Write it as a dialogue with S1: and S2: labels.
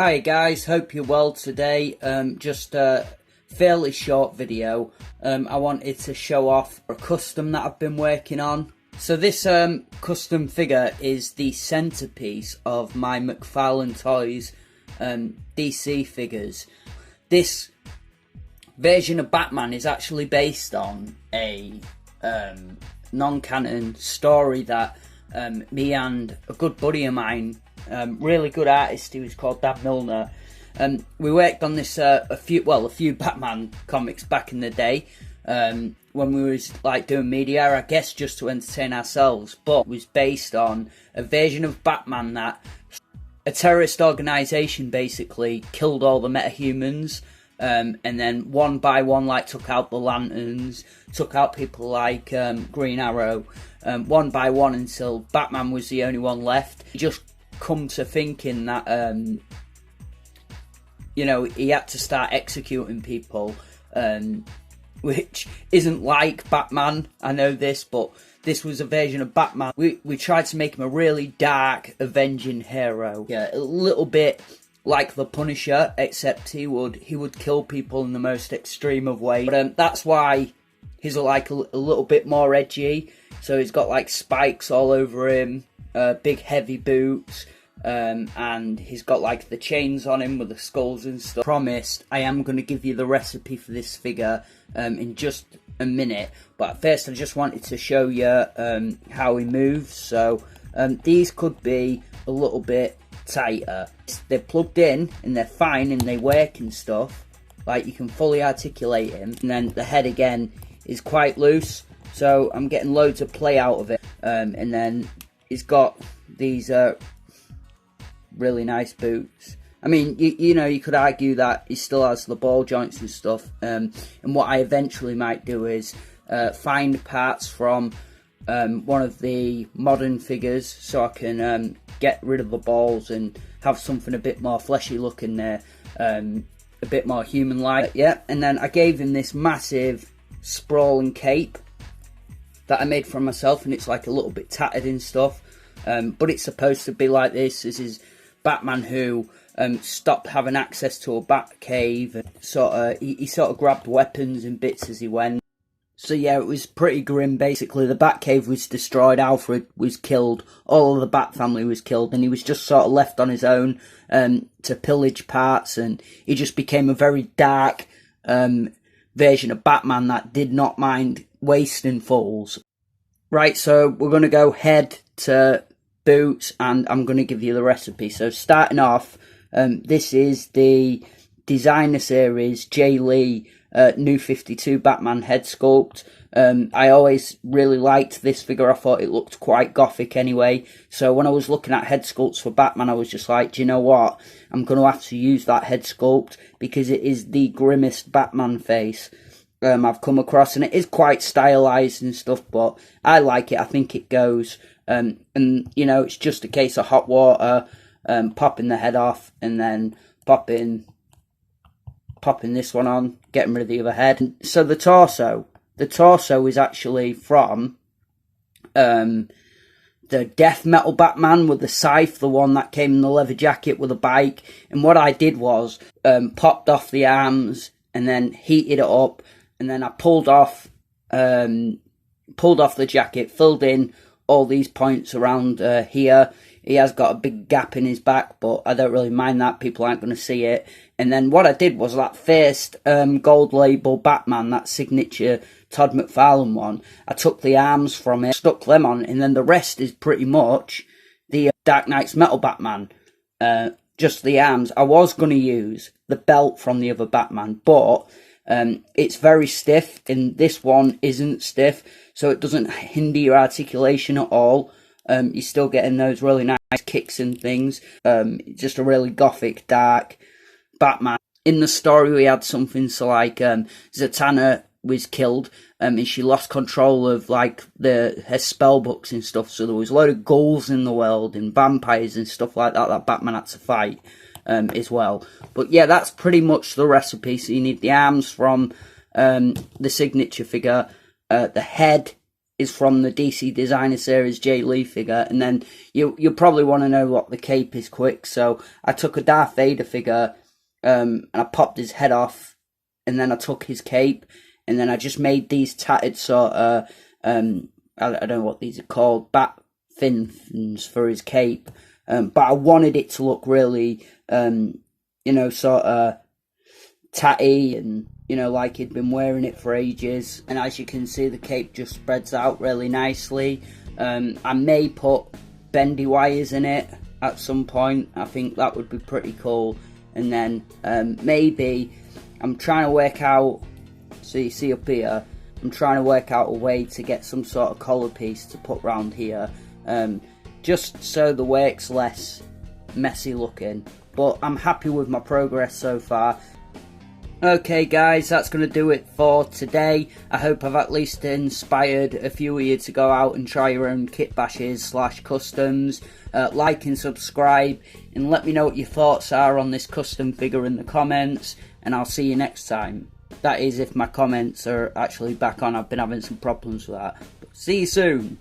S1: Hi guys, hope you're well today. Just a fairly short video. I wanted to show off a custom that I've been working on. So this custom figure is the centerpiece of my Mcfarlane Toys DC figures. This version of Batman is actually based on a non-canon story that me and a good buddy of mine, really good artist, he was called Milner. We worked on this a few Batman comics back in the day, when we was like doing media, I guess just to entertain ourselves, but it was based on a version of Batman that a terrorist organisation basically killed all the metahumans, and then one by one like took out the Lanterns, took out people like Green Arrow, one by one until Batman was the only one left. He just come to thinking that you know, he had to start executing people, which isn't like Batman, I know this, but this was a version of Batman. We tried to make him a really dark, avenging hero. Yeah, a little bit like the Punisher, except he would kill people in the most extreme of ways. But that's why he's like a little bit more edgy. So he's got like spikes all over him, big heavy boots, and he's got like the chains on him with the skulls and stuff. Promised, I am going to give you the recipe for this figure in just a minute, but first I just wanted to show you how he moves. So these could be a little bit tighter. They're plugged in and they're fine and they work and stuff, like you can fully articulate him. And then the head again is quite loose, so I'm getting loads of play out of it. And then he's got these really nice boots. I mean, you know, you could argue that he still has the ball joints and stuff. And what I eventually might do is find parts from one of the modern figures, so I can get rid of the balls and have something a bit more fleshy looking there, a bit more human-like. Yeah, and then I gave him this massive sprawling cape that I made for myself, and it's like a little bit tattered and stuff, but it's supposed to be like this. This is Batman who stopped having access to a bat cave, and he sort of grabbed weapons and bits as he went. So yeah, it was pretty grim. Basically, the Batcave was destroyed, Alfred was killed, all of the Bat family was killed, and he was just sort of left on his own to pillage parts, and he just became a very dark version of Batman that did not mind wasting fools. Right, so we're going to go head to boots, and I'm going to give you the recipe. So starting off, this is the Designer Series J. Lee New 52 Batman head sculpt. I always really liked this figure. I thought it looked quite gothic anyway. So when I was looking at head sculpts for Batman, I was just like, do you know what? I'm going to have to use that head sculpt because it is the grimmest Batman face I've come across. And it is quite stylized and stuff, but I like it. I think it goes. And, you know, it's just a case of hot water, popping the head off, and then popping this one on, getting rid of the other head. So the torso is actually from the Death Metal Batman with the scythe, the one that came in the leather jacket with a bike. And what I did was popped off the arms and then heated it up, and then I pulled off the jacket, filled in all these points around here. He has got a big gap in his back, but I don't really mind that. People aren't going to see it. And then what I did was that first gold label Batman, that signature Todd McFarlane one, I took the arms from it, stuck them on, and then the rest is pretty much the Dark Knight's Metal Batman. Just the arms. I was going to use the belt from the other Batman, but it's very stiff, and this one isn't stiff, so it doesn't hinder your articulation at all. You're still getting those really nice kicks and things. Just a really gothic, dark Batman. In the story, we had something so like Zatanna was killed, and she lost control of like her spell books and stuff. So there was a load of ghouls in the world and vampires and stuff like that Batman had to fight as well. But yeah, that's pretty much the recipe. So you need the arms from the signature figure, the head is from the DC Designer Series Jay Lee figure, and then you probably want to know what the cape is quick. So I took a Darth Vader figure, and I popped his head off, and then I took his cape, and then I just made these tattered sort of I don't know what these are called, bat fins for his cape, but I wanted it to look really sort of tatty, and like he'd been wearing it for ages. And as you can see, the cape just spreads out really nicely. I may put bendy wires in it at some point. I think that would be pretty cool. And then maybe I'm trying to work out, so you see up here, I'm trying to work out a way to get some sort of collar piece to put round here, just so the work's less messy looking. But I'm happy with my progress so far. Okay guys, that's going to do it for today. I hope I've at least inspired a few of you to go out and try your own kit bashes / customs. Like and subscribe, and let me know what your thoughts are on this custom figure in the comments, and I'll see you next time. That is, if my comments are actually back on. I've been having some problems with that. But see you soon.